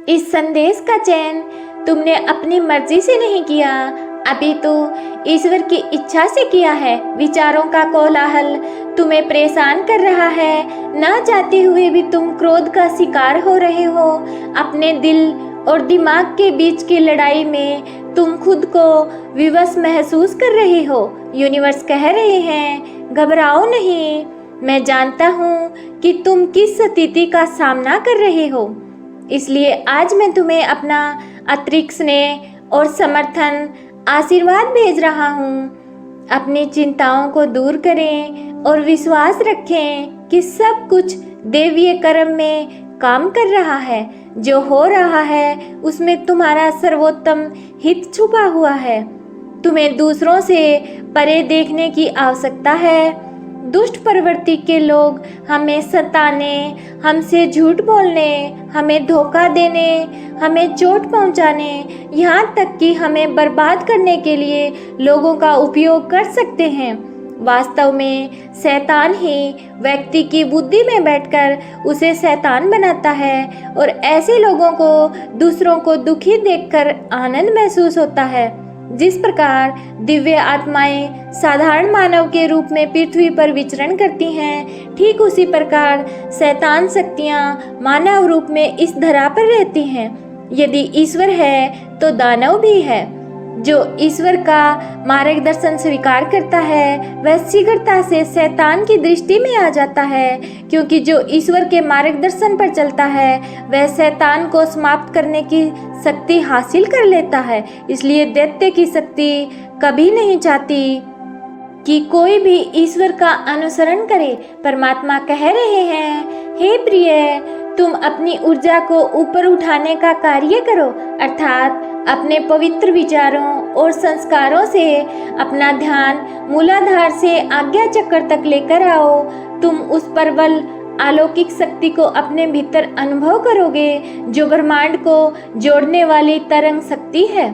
इस संदेश का चयन तुमने अपनी मर्जी से नहीं किया, अभी तो ईश्वर की इच्छा से किया है। विचारों का कोलाहल तुम्हें परेशान कर रहा है, ना चाहते हुए भी तुम क्रोध का शिकार हो रहे हो। अपने दिल और दिमाग के बीच की लड़ाई में तुम खुद को विवश महसूस कर रहे हो। यूनिवर्स कह रहे हैं, घबराओ नहीं, मैं जानता हूँ कि तुम किस स्थिति का सामना कर रहे हो। इसलिए आज मैं तुम्हें अपना अतिरिक्त स्नेह और समर्थन आशीर्वाद भेज रहा हूँ। अपनी चिंताओं को दूर करें और विश्वास रखें कि सब कुछ दैवीय कर्म में काम कर रहा है। जो हो रहा है उसमें तुम्हारा सर्वोत्तम हित छुपा हुआ है। तुम्हें दूसरों से परे देखने की आवश्यकता है। दुष्ट प्रवृत्ति के लोग हमें सताने, हमसे झूठ बोलने, हमें धोखा देने, हमें चोट पहुंचाने, यहाँ तक कि हमें बर्बाद करने के लिए लोगों का उपयोग कर सकते हैं। वास्तव में शैतान ही व्यक्ति की बुद्धि में बैठकर उसे शैतान बनाता है और ऐसे लोगों को दूसरों को दुखी देखकर आनंद महसूस होता है। जिस प्रकार दिव्य आत्माएं साधारण मानव के रूप में पृथ्वी पर विचरण करती हैं, ठीक उसी प्रकार शैतान शक्तियां मानव रूप में इस धरा पर रहती हैं। यदि ईश्वर है तो दानव भी है। जो ईश्वर का मार्गदर्शन स्वीकार करता है वह शीघ्रता से शैतान की दृष्टि में आ जाता है, क्योंकि जो ईश्वर के मार्गदर्शन पर चलता है वह शैतान को समाप्त करने की शक्ति हासिल कर लेता है। इसलिए दैत्य की शक्ति कभी नहीं चाहती कि कोई भी ईश्वर का अनुसरण करे। परमात्मा कह रहे हैं, हे प्रिय, तुम अपनी ऊर्जा को ऊपर उठाने का कार्य करो, अर्थात अपने पवित्र विचारों और संस्कारों से अपना ध्यान मूलाधार से आज्ञा चक्र तक लेकर आओ। तुम उस प्रबल अलौकिक शक्ति को अपने भीतर अनुभव करोगे जो ब्रह्मांड को जोड़ने वाली तरंग शक्ति है।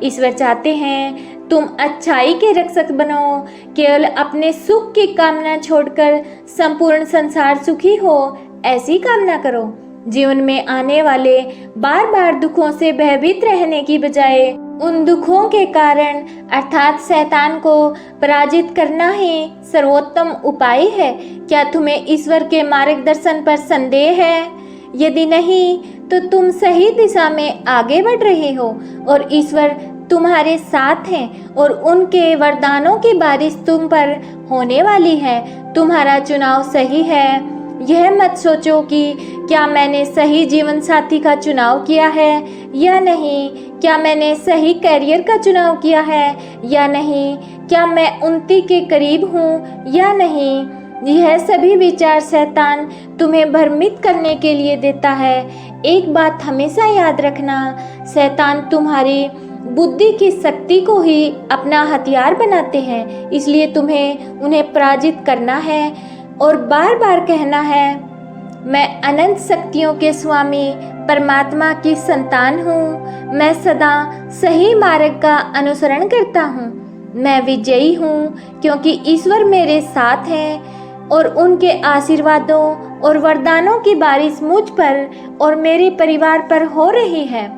ईश्वर चाहते हैं तुम अच्छाई के रक्षक बनो, केवल अपने सुख की कामना छोड़कर संपूर्ण संसार सुखी हो, ऐसी कामना करो। जीवन में आने वाले बार बार दुखों से भयभीत रहने की बजाय उन दुखों के कारण अर्थात शैतान को पराजित करना ही सर्वोत्तम उपाय है। क्या तुम्हें ईश्वर के मार्गदर्शन पर संदेह है? यदि नहीं तो तुम सही दिशा में आगे बढ़ रहे हो और ईश्वर तुम्हारे साथ हैं और उनके वरदानों की बारिश तुम पर होने वाली है। तुम्हारा चुनाव सही है। यह मत सोचो कि क्या मैंने सही जीवन साथी का चुनाव किया है या नहीं, क्या मैंने सही करियर का चुनाव किया है या नहीं, क्या मैं उन्नति के करीब हूँ या नहीं। यह सभी विचार शैतान तुम्हें भ्रमित करने के लिए देता है। एक बात हमेशा याद रखना, शैतान तुम्हारी बुद्धि की शक्ति को ही अपना हथियार बनाते हैं। इसलिए तुम्हें उन्हें पराजित करना है और बार बार कहना है, मैं अनंत शक्तियों के स्वामी परमात्मा की संतान हूँ। मैं सदा सही मार्ग का अनुसरण करता हूँ। मैं विजयी हूँ क्योंकि ईश्वर मेरे साथ है और उनके आशीर्वादों और वरदानों की बारिश मुझ पर और मेरे परिवार पर हो रही है।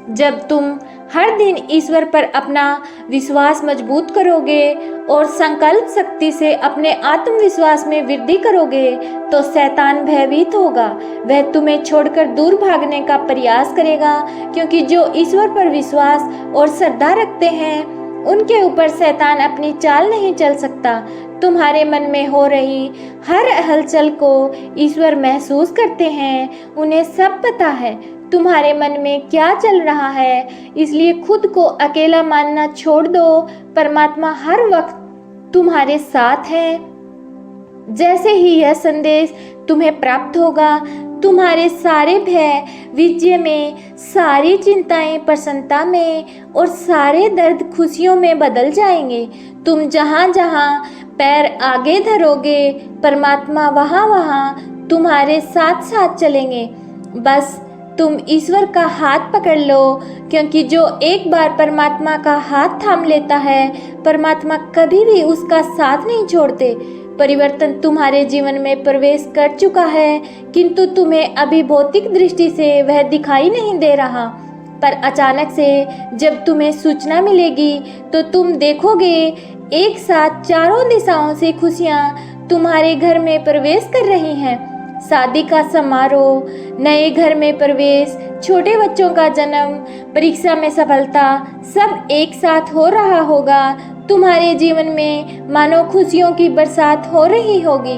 जब तुम हर दिन ईश्वर पर अपना विश्वास मजबूत करोगे और संकल्प शक्ति से अपने आत्मविश्वास में वृद्धि करोगे तो शैतान भयभीत होगा। वह तुम्हें छोड़कर दूर भागने का प्रयास करेगा, क्योंकि जो ईश्वर पर विश्वास और श्रद्धा रखते हैं उनके ऊपर शैतान अपनी चाल नहीं चल सकता। तुम्हारे मन में हो रही हर हलचल को ईश्वर महसूस करते हैं। उन्हें सब पता है तुम्हारे मन में क्या चल रहा है, इसलिए खुद को अकेला मानना छोड़ दो। परमात्मा हर वक्त तुम्हारे साथ है। जैसे ही यह संदेश तुम्हें प्राप्त होगा, तुम्हारे सारे भय विजय में, सारी चिंताएं प्रसन्नता में और सारे दर्द खुशियों में बदल जाएंगे। तुम जहाँ जहाँ पैर आगे धरोगे, परमात्मा वहाँ वहाँ तुम्हारे साथ साथ चलेंगे। बस तुम ईश्वर का हाथ पकड़ लो, क्योंकि जो एक बार परमात्मा का हाथ थाम लेता है, परमात्मा कभी भी उसका साथ नहीं छोड़ते। परिवर्तन तुम्हारे जीवन में प्रवेश कर चुका है, किंतु तुम्हें अभी भौतिक दृष्टि से वह दिखाई नहीं दे रहा। पर अचानक से जब तुम्हें सूचना मिलेगी तो तुम देखोगे एक साथ चारों दिशाओं से खुशियाँ तुम्हारे घर में प्रवेश कर रही हैं। शादी का समारोह, नए घर में प्रवेश, छोटे बच्चों का जन्म, परीक्षा में सफलता, सब एक साथ हो रहा होगा। तुम्हारे जीवन में मानो खुशियों की बरसात हो रही होगी।